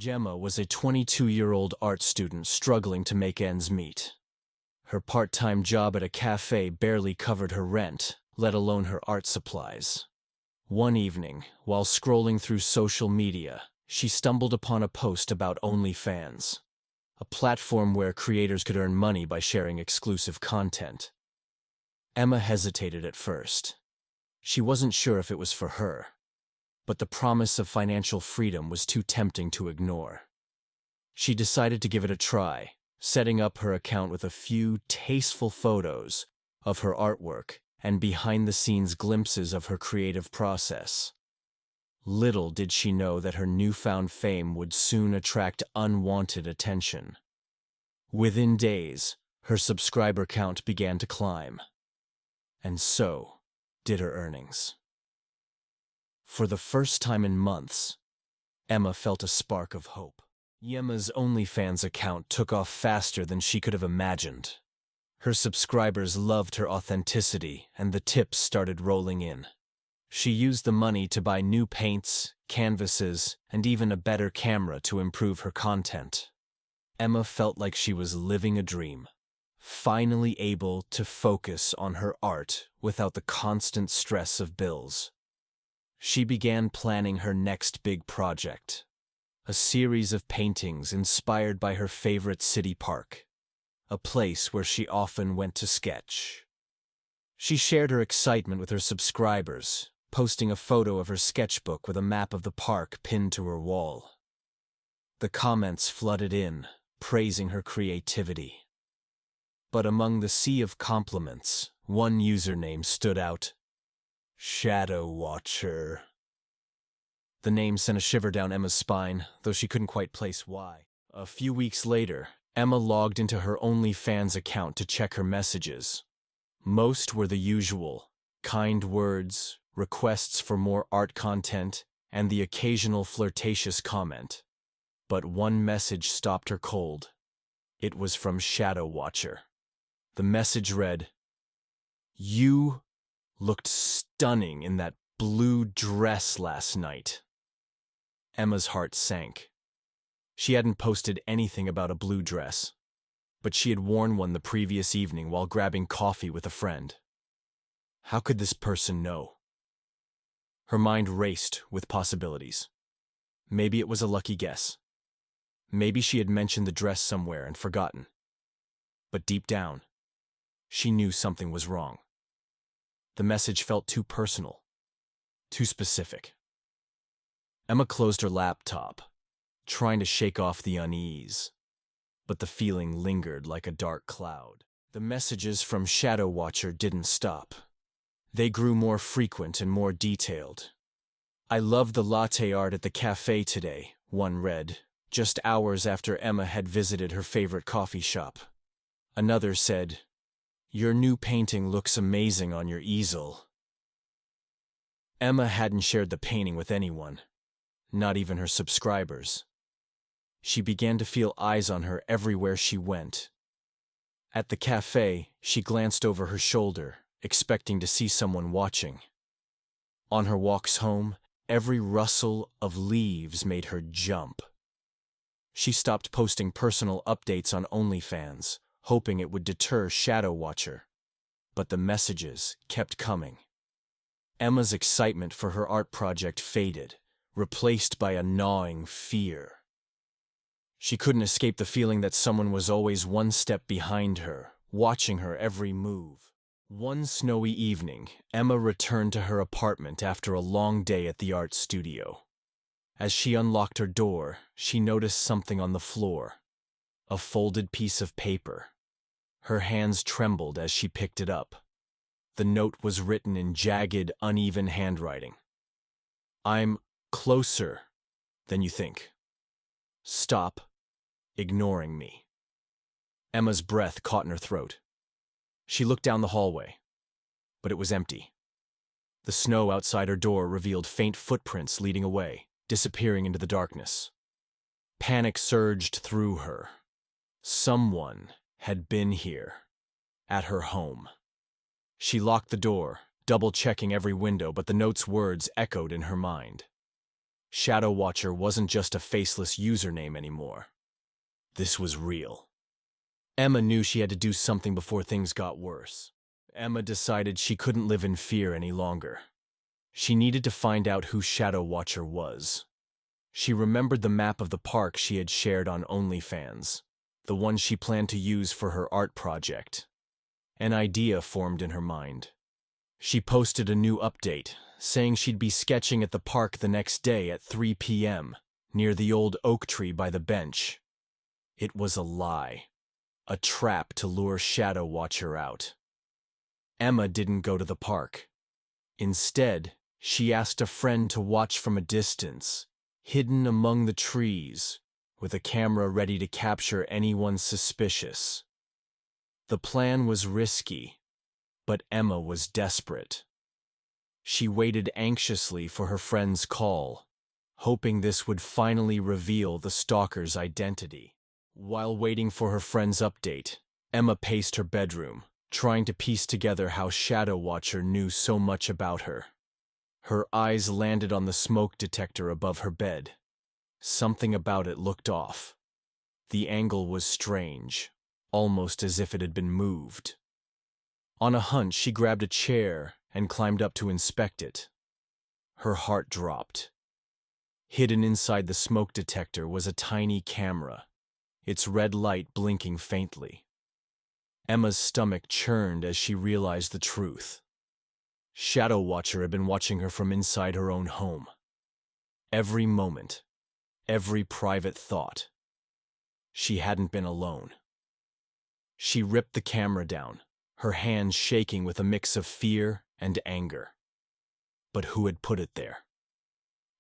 Gemma was a 22-year-old art student struggling to make ends meet. Her part-time job at a cafe barely covered her rent, let alone her art supplies. One evening, while scrolling through social media, she stumbled upon a post about OnlyFans, a platform where creators could earn money by sharing exclusive content. Emma hesitated at first. She wasn't sure if it was for her, but the promise of financial freedom was too tempting to ignore. She decided to give it a try, setting up her account with a few tasteful photos of her artwork and behind-the-scenes glimpses of her creative process. Little did she know that her newfound fame would soon attract unwanted attention. Within days, her subscriber count began to climb, and so did her earnings. For the first time in months, Emma felt a spark of hope. Emma's OnlyFans account took off faster than she could have imagined. Her subscribers loved her authenticity, and the tips started rolling in. She used the money to buy new paints, canvases, and even a better camera to improve her content. Emma felt like she was living a dream, finally able to focus on her art without the constant stress of bills. She began planning her next big project, a series of paintings inspired by her favorite city park, a place where she often went to sketch. She shared her excitement with her subscribers, posting a photo of her sketchbook with a map of the park pinned to her wall. The comments flooded in, praising her creativity. But among the sea of compliments, one username stood out: ShadowWatcher. The name sent a shiver down Emma's spine, though she couldn't quite place why. A few weeks later, Emma logged into her OnlyFans account to check her messages. Most were the usual: kind words, requests for more art content, and the occasional flirtatious comment. But one message stopped her cold. It was from ShadowWatcher. The message read, "You looked stunning in that blue dress last night." Emma's heart sank. She hadn't posted anything about a blue dress, but she had worn one the previous evening while grabbing coffee with a friend. How could this person know? Her mind raced with possibilities. Maybe it was a lucky guess. Maybe she had mentioned the dress somewhere and forgotten. But deep down, she knew something was wrong. The message felt too personal, too specific. Emma closed her laptop, trying to shake off the unease, but the feeling lingered like a dark cloud. The messages from ShadowWatcher didn't stop. They grew more frequent and more detailed. "I love the latte art at the cafe today," one read, just hours after Emma had visited her favorite coffee shop. Another said, "Your new painting looks amazing on your easel." Emma hadn't shared the painting with anyone, not even her subscribers. She began to feel eyes on her everywhere she went. At the cafe, she glanced over her shoulder, expecting to see someone watching. On her walks home, every rustle of leaves made her jump. She stopped posting personal updates on OnlyFans, hoping it would deter ShadowWatcher. But the messages kept coming. Emma's excitement for her art project faded, replaced by a gnawing fear. She couldn't escape the feeling that someone was always one step behind her, watching her every move. One snowy evening, Emma returned to her apartment after a long day at the art studio. As she unlocked her door, she noticed something on the floor: a folded piece of paper. Her hands trembled as she picked it up. The note was written in jagged, uneven handwriting. "I'm closer than you think. Stop ignoring me." Emma's breath caught in her throat. She looked down the hallway, but it was empty. The snow outside her door revealed faint footprints leading away, disappearing into the darkness. Panic surged through her. Someone had been here, at her home. She locked the door, double-checking every window, but the note's words echoed in her mind. ShadowWatcher wasn't just a faceless username anymore. This was real. Emma knew she had to do something before things got worse. Emma decided she couldn't live in fear any longer. She needed to find out who ShadowWatcher was. She remembered the map of the park she had shared on OnlyFans, the one she planned to use for her art project. An idea formed in her mind. She posted a new update, saying she'd be sketching at the park the next day at 3 p.m., near the old oak tree by the bench. It was a lie, a trap to lure ShadowWatcher out. Emma didn't go to the park. Instead, she asked a friend to watch from a distance, hidden among the trees, with a camera ready to capture anyone suspicious. The plan was risky, but Emma was desperate. She waited anxiously for her friend's call, hoping this would finally reveal the stalker's identity. While waiting for her friend's update, Emma paced her bedroom, trying to piece together how ShadowWatcher knew so much about her. Her eyes landed on the smoke detector above her bed. Something about it looked off. The angle was strange, almost as if it had been moved. On a hunch, she grabbed a chair and climbed up to inspect it. Her heart dropped. Hidden inside the smoke detector was a tiny camera, its red light blinking faintly. Emma's stomach churned as she realized the truth. ShadowWatcher had been watching her from inside her own home. Every moment, every private thought. She hadn't been alone. She ripped the camera down, her hands shaking with a mix of fear and anger. But who had put it there?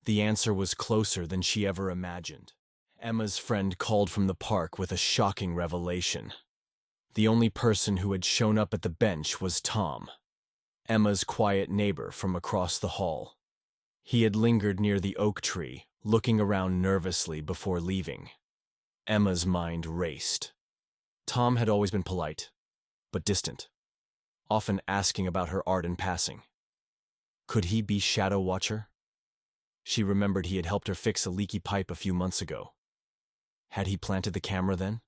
The answer was closer than she ever imagined. Emma's friend called from the park with a shocking revelation. The only person who had shown up at the bench was Tom, Emma's quiet neighbor from across the hall. He had lingered near the oak tree, looking around nervously before leaving. Emma's mind raced. Tom had always been polite, but distant, often asking about her art in passing. Could he be ShadowWatcher? She remembered he had helped her fix a leaky pipe a few months ago. Had he planted the camera then?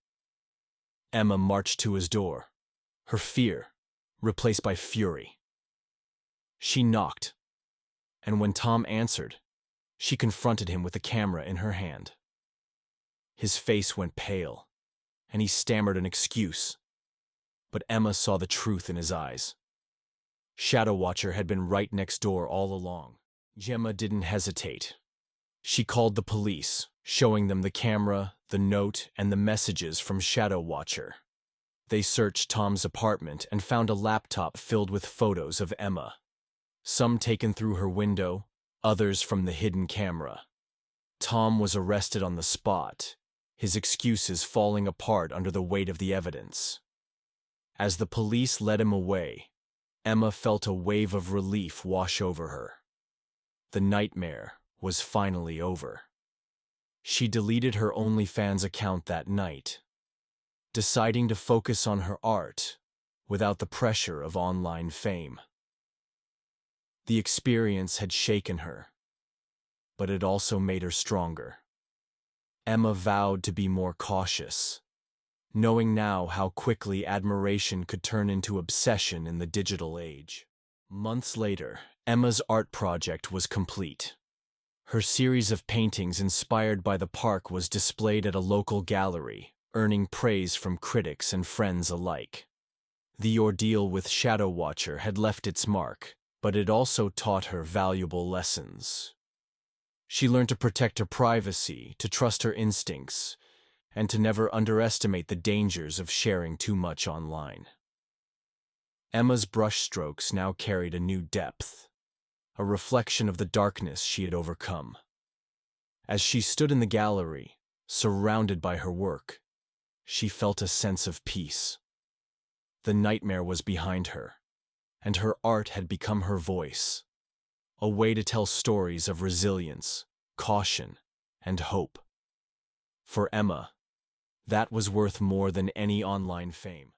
Emma marched to his door, her fear replaced by fury. She knocked, and when Tom answered, she confronted him with the camera in her hand. His face went pale, and he stammered an excuse, but Emma saw the truth in his eyes. ShadowWatcher had been right next door all along. Gemma didn't hesitate. She called the police, showing them the camera, the note, and the messages from ShadowWatcher. They searched Tom's apartment and found a laptop filled with photos of Emma. Some taken through her window, others from the hidden camera. Tom was arrested on the spot, his excuses falling apart under the weight of the evidence. As the police led him away, Emma felt a wave of relief wash over her. The nightmare was finally over. She deleted her OnlyFans account that night, deciding to focus on her art without the pressure of online fame. The experience had shaken her, but it also made her stronger. Emma vowed to be more cautious, knowing now how quickly admiration could turn into obsession in the digital age. Months later, Emma's art project was complete. Her series of paintings inspired by the park was displayed at a local gallery, earning praise from critics and friends alike. The ordeal with ShadowWatcher had left its mark, but it also taught her valuable lessons. She learned to protect her privacy, to trust her instincts, and to never underestimate the dangers of sharing too much online. Emma's brushstrokes now carried a new depth, a reflection of the darkness she had overcome. As she stood in the gallery, surrounded by her work, she felt a sense of peace. The nightmare was behind her, and her art had become her voice, a way to tell stories of resilience, caution, and hope. For Emma, that was worth more than any online fame.